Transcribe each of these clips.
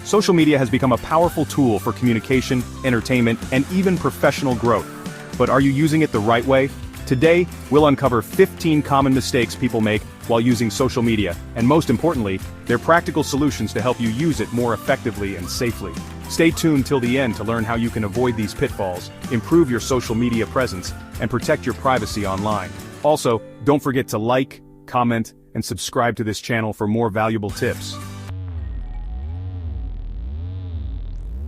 Social media has become a powerful tool for communication, entertainment, and even professional growth. But are you using it the right way? Today, we'll uncover 15 common mistakes people make while using social media, and most importantly, their practical solutions to help you use it more effectively and safely. Stay tuned till the end to learn how you can avoid these pitfalls, improve your social media presence, and protect your privacy online. Also, don't forget to like, comment, and subscribe to this channel for more valuable tips.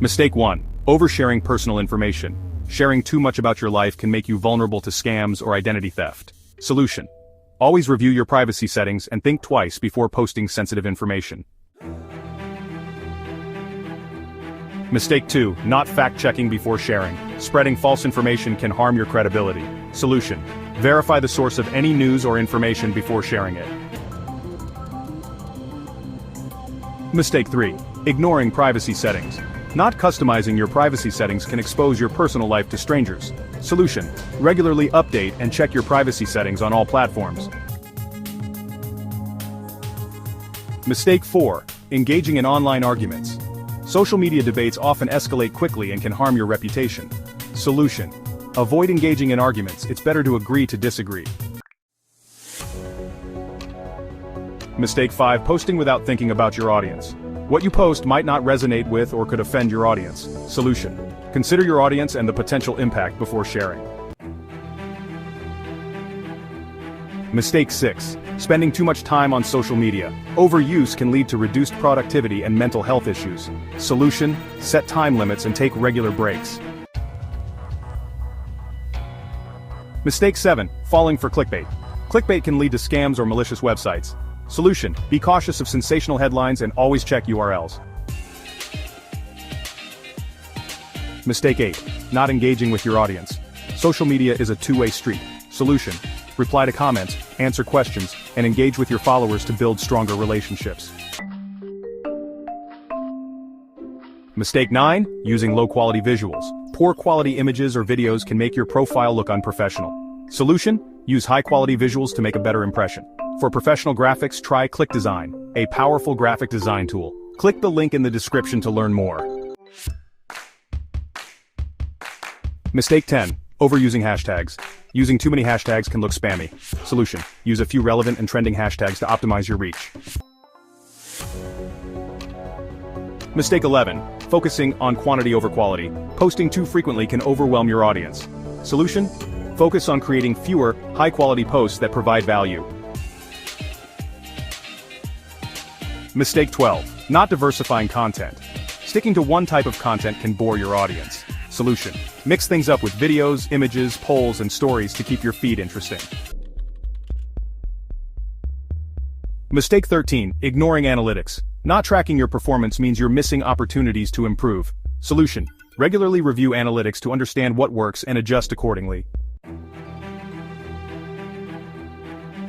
Mistake 1. Oversharing personal information. Sharing too much about your life can make you vulnerable to scams or identity theft. Solution. Always review your privacy settings and think twice before posting sensitive information. Mistake 2. Not fact-checking before sharing. Spreading false information can harm your credibility. Solution. Verify the source of any news or information before sharing it. Mistake 3. Ignoring privacy settings. Not customizing your privacy settings can expose your personal life to strangers. Solution. Regularly update and check your privacy settings on all platforms. Mistake 4. Engaging in online arguments. Social media debates often escalate quickly and can harm your reputation. Solution. Avoid engaging in arguments, it's better to agree to disagree. Mistake 5. Posting without thinking about your audience. What you post might not resonate with or could offend your audience. Solution. Consider your audience and the potential impact before sharing. Mistake 6. Spending too much time on social media. Overuse can lead to reduced productivity and mental health issues. Solution. Set time limits and take regular breaks. Mistake 7. Falling for clickbait. Clickbait can lead to scams or malicious websites. Solution. Be cautious of sensational headlines and always check URLs. Mistake 8. Not engaging with your audience. Social media is a two-way street. Solution. Reply to comments, answer questions, and engage with your followers to build stronger relationships. Mistake 9. Using low-quality visuals. Poor quality images or videos can make your profile look unprofessional. Solution. Use high-quality visuals to make a better impression. For professional graphics, try ClickDesign, a powerful graphic design tool. Click the link in the description to learn more. Mistake 10. Overusing hashtags. Using too many hashtags can look spammy. Solution. Use a few relevant and trending hashtags to optimize your reach. Mistake 11. Focusing on quantity over quality. Posting too frequently can overwhelm your audience. Solution. Focus on creating fewer, high-quality posts that provide value. Mistake 12. Not diversifying content. Sticking to one type of content can bore your audience. Solution. Mix things up with videos, images, polls, and stories to keep your feed interesting. Mistake 13. Ignoring analytics. Not tracking your performance means you're missing opportunities to improve. Solution. Regularly review analytics to understand what works and adjust accordingly.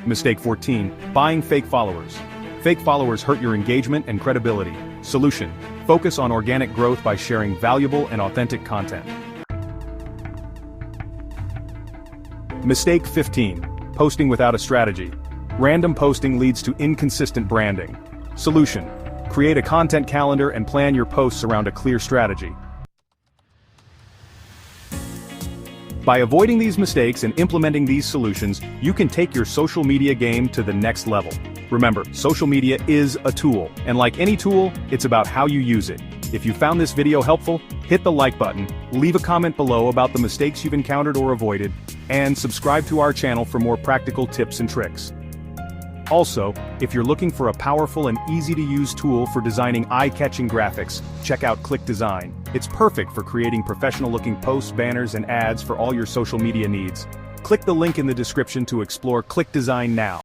Mistake 14. Buying fake followers. Fake followers hurt your engagement and credibility. Solution. Focus on organic growth by sharing valuable and authentic content. Mistake 15. Posting without a strategy. Random posting leads to inconsistent branding. Solution. Create a content calendar and plan your posts around a clear strategy. By avoiding these mistakes and implementing these solutions, you can take your social media game to the next level. Remember, social media is a tool, and like any tool, it's about how you use it. If you found this video helpful, hit the like button, leave a comment below about the mistakes you've encountered or avoided, and subscribe to our channel for more practical tips and tricks. Also, if you're looking for a powerful and easy-to-use tool for designing eye-catching graphics, check out ClickDesign. It's perfect for creating professional-looking posts, banners, and ads for all your social media needs. Click the link in the description to explore ClickDesign now.